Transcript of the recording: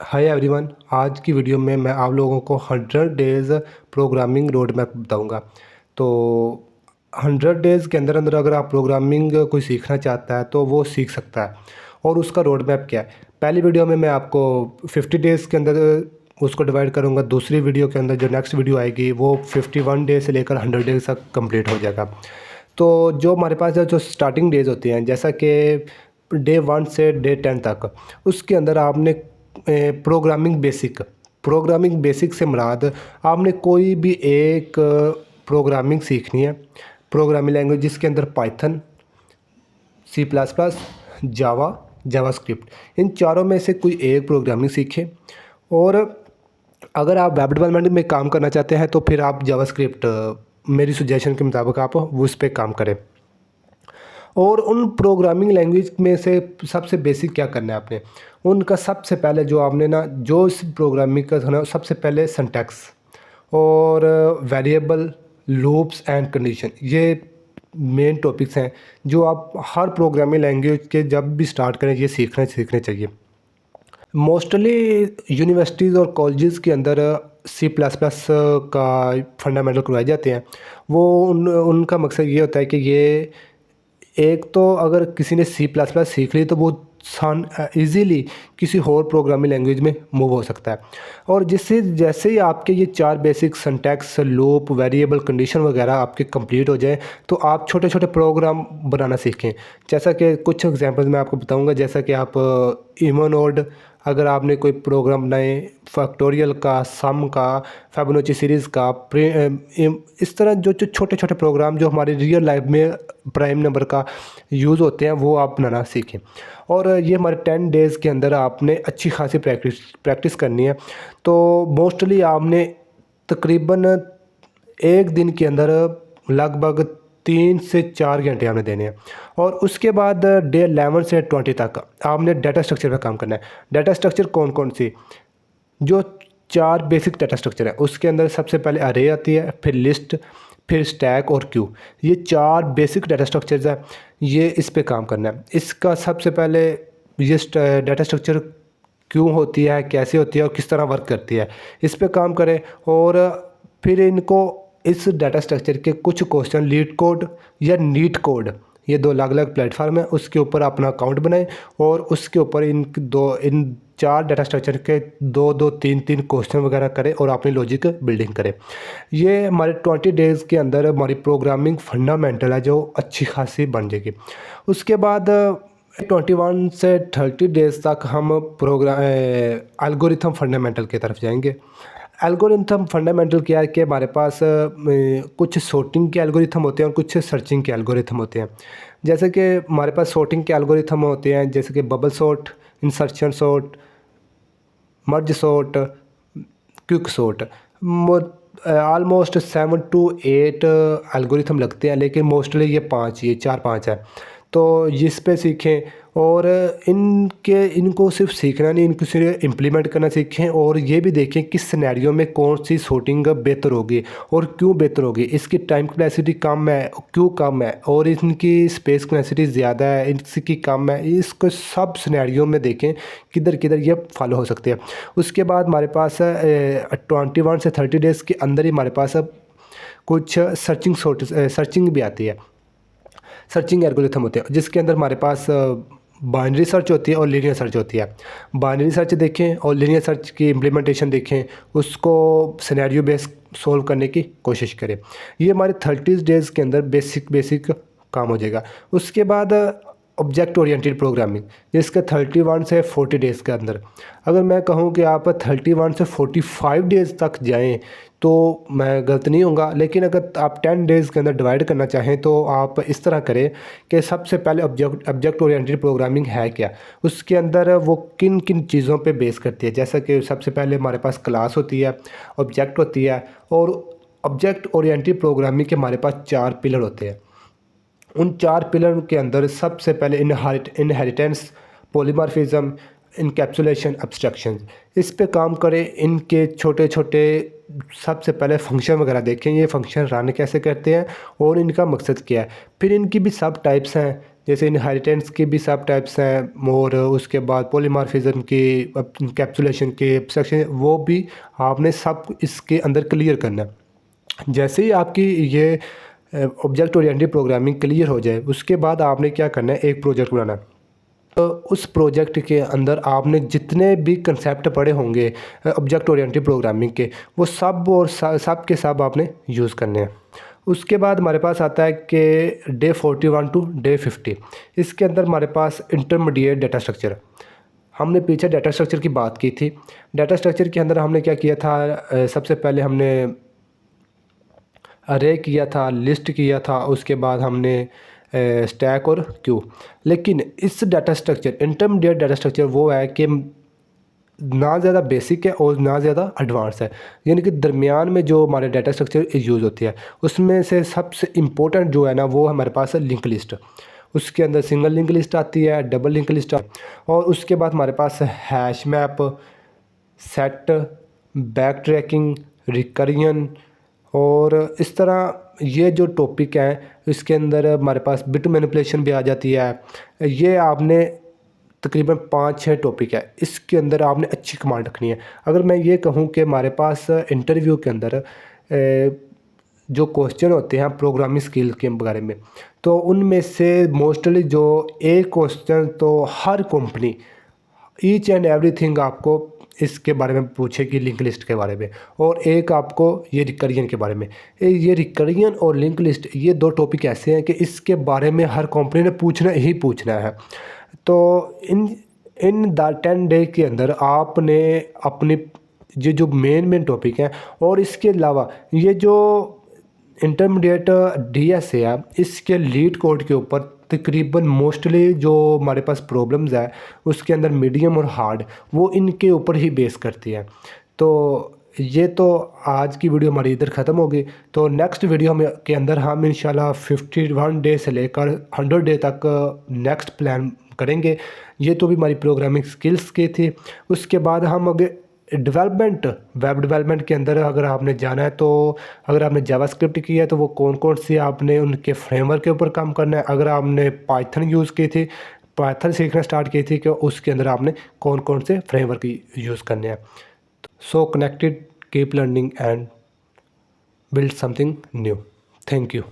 Hi everyone. आज की video में मैं आप लोगों को 100 डेज़ प्रोग्रामिंग रोड मैप बताऊँगा। तो 100 डेज़ के अंदर अंदर अगर आप प्रोग्रामिंग कोई सीखना चाहता है तो वो सीख सकता है। और उसका रोड मैप क्या है, पहली वीडियो में मैं आपको 50 डेज़ के अंदर उसको डिवाइड करूँगा। दूसरी वीडियो के अंदर जो नेक्स्ट वीडियो आएगी वो 51 डेज़ से लेकर 100 डेज़ तक कंप्लीट हो जाएगा। तो जो हमारे पास जो स्टार्टिंग डेज़ होती हैं, जैसा कि डे 1 से डे 10 तक, उसके अंदर आपने प्रोग्रामिंग बेसिक से मुराद आपने कोई भी एक प्रोग्रामिंग सीखनी है। प्रोग्रामिंग लैंग्वेज जिसके अंदर Python, C plus plus, JavaScript, इन चारों में से कोई एक प्रोग्रामिंग सीखें। और अगर आप वेब डेवलपमेंट में काम करना चाहते हैं तो फिर आप जावास्क्रिप्ट, मेरी सजेशन के मुताबिक आप उस पर काम करें। और उन प्रोग्रामिंग लैंग्वेज में से सबसे बेसिक क्या करना है आपने, उनका सबसे पहले जो आपने ना जो इस प्रोग्रामिंग का था ना, सबसे पहले सिंटैक्स और वेरिएबल, लूप्स एंड कंडीशन, ये मेन टॉपिक्स हैं जो आप हर प्रोग्रामिंग लैंग्वेज के जब भी स्टार्ट करें ये सीखने चाहिए। मोस्टली यूनिवर्सिटीज़ और कॉलेजेस के अंदर सी प्लस प्लस का फंडामेंटल करवाए जाते हैं। वो उनका मकसद ये होता है कि ये एक तो अगर किसी ने सी प्लस प्लस सीख ली तो वो ईज़िली किसी और प्रोग्रामिंग लैंग्वेज में मूव हो सकता है। और जिससे जैसे ही आपके ये चार basic syntax, loop, variable, condition वगैरह आपके कंप्लीट हो जाए तो आप छोटे छोटे प्रोग्राम बनाना सीखें। जैसा कि कुछ एग्जांपल्स मैं आपको बताऊंगा, जैसा कि आप इमोनोड, अगर आपने कोई प्रोग्राम बनाए फैक्टोरियल का, सम का, फिबोनाची सीरीज़ का, इस तरह जो जो छोटे छोटे प्रोग्राम जो हमारे रियल लाइफ में प्राइम नंबर का यूज़ होते हैं वो आप बनाना सीखें। और ये हमारे 10 डेज़ के अंदर आपने अच्छी खासी प्रैक्टिस करनी है। तो मोस्टली आपने तकरीबन एक दिन के अंदर लगभग 3 से 4 घंटे आपने देने हैं। और उसके बाद डे 11 से 20 तक आपने डाटा स्ट्रक्चर पर काम करना है। डाटा स्ट्रक्चर कौन कौन सी, जो चार बेसिक डाटा स्ट्रक्चर है उसके अंदर सबसे पहले अरे आती है, फिर लिस्ट, फिर स्टैक और क्यू। ये चार बेसिक डाटा स्ट्रक्चर्स है, ये इस पे काम करना है। इसका सबसे पहले ये डाटा स्ट्रक्चर क्यों होती है, कैसे होती है और किस तरह वर्क करती है, इस पे काम करें। और फिर इनको इस डाटा स्ट्रक्चर के कुछ क्वेश्चन लीड कोड या नीट कोड, ये दो अलग अलग प्लेटफार्म है, उसके ऊपर अपना अकाउंट बनाएं और उसके ऊपर इन चार डाटा स्ट्रक्चर के दो दो तीन तीन क्वेश्चन वगैरह करें और अपनी लॉजिक बिल्डिंग करें। ये हमारे 20 डेज़ के अंदर हमारी प्रोग्रामिंग फंडामेंटल है जो अच्छी खासी बन जाएगी। उसके बाद 21 से 30 डेज़ तक हम प्रोग्राम एल्गोरिथम फंडामेंटल की तरफ जाएंगे। एल्गोरिथम फंडामेंटल क्या है कि हमारे पास कुछ सॉर्टिंग के एल्गोरिथम होते हैं और कुछ सर्चिंग के एल्गोरिथम होते हैं। जैसे कि हमारे पास सॉर्टिंग के एल्गोरिथम होते हैं, जैसे कि bubble sort, insertion sort, merge sort, quick sort. Almost 7 to 8 algorithm लगते हैं, लेकिन मोस्टली ये 4-5 है। तो इस पे सीखें और इनको सिर्फ सीखना नहीं, इनको सिर्फ इम्प्लीमेंट करना सीखें। और ये भी देखें किस सिनेरियो में कौन सी सॉर्टिंग बेहतर होगी और क्यों बेहतर होगी, इसकी टाइम कैपेसिटी कम है क्यों कम है, और इनकी स्पेस कैपेसिटी ज़्यादा है इसकी कम है। इसको सब सिनेरियो में देखें किधर किधर ये फॉलो हो सकते हैं। उसके बाद हमारे पास 21 से 30 डेज़ के अंदर ही हमारे पास कुछ सर्चिंग भी आती है, सर्चिंग एल्गोरिथम होते हैं, जिसके अंदर हमारे पास बाइनरी सर्च होती है और लीनियर सर्च होती है। बाइनरी सर्च देखें और लीनियर सर्च की इम्प्लीमेंटेशन देखें, उसको सिनेरियो बेस सोल्व करने की कोशिश करें। ये हमारे 30 डेज़ के अंदर बेसिक काम हो जाएगा। उसके बाद ऑब्जेक्ट ओरिएंटेड प्रोग्रामिंग, जिसके 31 से 40 डेज़ के अंदर, अगर मैं कहूँ कि आप 31 से 45 डेज़ तक जाएं तो मैं गलत नहीं होऊंगा। लेकिन अगर आप 10 डेज़ के अंदर डिवाइड करना चाहें तो आप इस तरह करें कि सबसे पहले ऑब्जेक्ट ओरिएंटेड प्रोग्रामिंग है क्या, उसके अंदर वो किन किन चीज़ों पे बेस करती है। जैसा कि सबसे पहले हमारे पास क्लास होती है, ऑब्जेक्ट होती है, और ऑब्जेक्ट ओरिएंटेड प्रोग्रामिंग के हमारे पास 4 पिलर होते हैं। उन 4 पिलर के अंदर सबसे पहले इनहेरिटेंस, पॉलीमॉर्फिज्म, इनकैप्सुलेशन, एब्स्ट्रैक्शन, इस पे काम करें। इनके छोटे छोटे सबसे पहले फंक्शन वगैरह देखें, ये फंक्शन रन कैसे करते हैं और इनका मकसद क्या है। फिर इनकी भी सब टाइप्स हैं, जैसे इनहेरिटेंस की भी सब टाइप्स हैं और उसके बाद पॉलीमॉर्फिज्म की, कैप्सुलेशन के सेक्शन, वो भी आपने सब इसके अंदर क्लियर करना है। जैसे ही आपकी ये ऑब्जेक्ट ओरिएंटेड प्रोग्रामिंग क्लियर हो जाए, उसके बाद आपने क्या करना है, एक प्रोजेक्ट बनाना है। तो उस प्रोजेक्ट के अंदर आपने जितने भी कंसेप्ट पढ़े होंगे ऑब्जेक्ट ओरिएंटेड प्रोग्रामिंग के, वो सब और सब के सब आपने यूज़ करने हैं। उसके बाद हमारे पास आता है कि डे 41 टू डे 50, इसके अंदर हमारे पास इंटरमीडिएट डाटा स्ट्रक्चर। हमने पीछे डाटा स्ट्रक्चर की बात की थी। डाटा स्ट्रक्चर के अंदर हमने क्या किया था, सबसे पहले हमने अरे किया था, लिस्ट किया था, उसके बाद हमने स्टैक और क्यू। लेकिन इस data structure, intermediate data structure वो है कि ना ज़्यादा बेसिक है और ना ज़्यादा एडवांस है, यानी कि दरमियान में जो हमारे डाटा स्ट्रक्चर यूज़ होती है। उसमें से सबसे इम्पोर्टेंट जो है ना, वो हमारे पास है लिंक लिस्ट। उसके अंदर सिंगल लिंक लिस्ट आती है, डबल लिंक लिस्ट आती है, और उसके बाद हमारे पास hash map, set, back tracking, recursion, और इस तरह ये जो टॉपिक हैं, इसके अंदर हमारे पास बिट मैनिपुलेशन भी आ जाती है। ये आपने तकरीबन 5-6 टॉपिक है, इसके अंदर आपने अच्छी कमांड रखनी है। अगर मैं ये कहूँ कि हमारे पास इंटरव्यू के अंदर जो क्वेश्चन होते हैं प्रोग्रामिंग स्किल के बारे में, तो उनमें से मोस्टली जो एक क्वेश्चन तो हर कंपनी ईच एंड एवरीथिंग आपको इसके बारे में पूछेगी, लिंक लिस्ट के बारे में, और एक आपको ये रिकरियन के बारे में। ये रिकरियन और लिंक लिस्ट, ये दो टॉपिक ऐसे हैं कि इसके बारे में हर कंपनी ने पूछना ही पूछना है। तो इन इन 10 डे के अंदर आपने अपनी ये जो मेन टॉपिक हैं, और इसके अलावा ये जो इंटरमीडिएट डीएस है, इसके लीड कोड के ऊपर तकरीबन मोस्टली जो हमारे पास प्रॉब्लम्स है, उसके अंदर मीडियम और हार्ड, वो इनके ऊपर ही बेस करती है। तो ये तो आज की वीडियो हमारी इधर ख़त्म होगी। तो नेक्स्ट वीडियो में के अंदर हम इंशाल्लाह 51 डे से लेकर 100 डे तक नेक्स्ट प्लान करेंगे। ये तो भी हमारी प्रोग्रामिंग स्किल्स की थी। उसके बाद हम आगे डेवलपमेंट, वेब डेवलपमेंट के अंदर अगर आपने जाना है, तो अगर आपने जावास्क्रिप्ट किया है तो वो कौन कौन सी आपने उनके फ्रेमवर्क के ऊपर काम करना है। अगर आपने पाइथन यूज़ की थी, पाइथन सीखना स्टार्ट की थी, कि उसके अंदर आपने कौन कौन से फ्रेमवर्क यूज़ करने हैं। सो connected, keep learning and build something new. Thank you.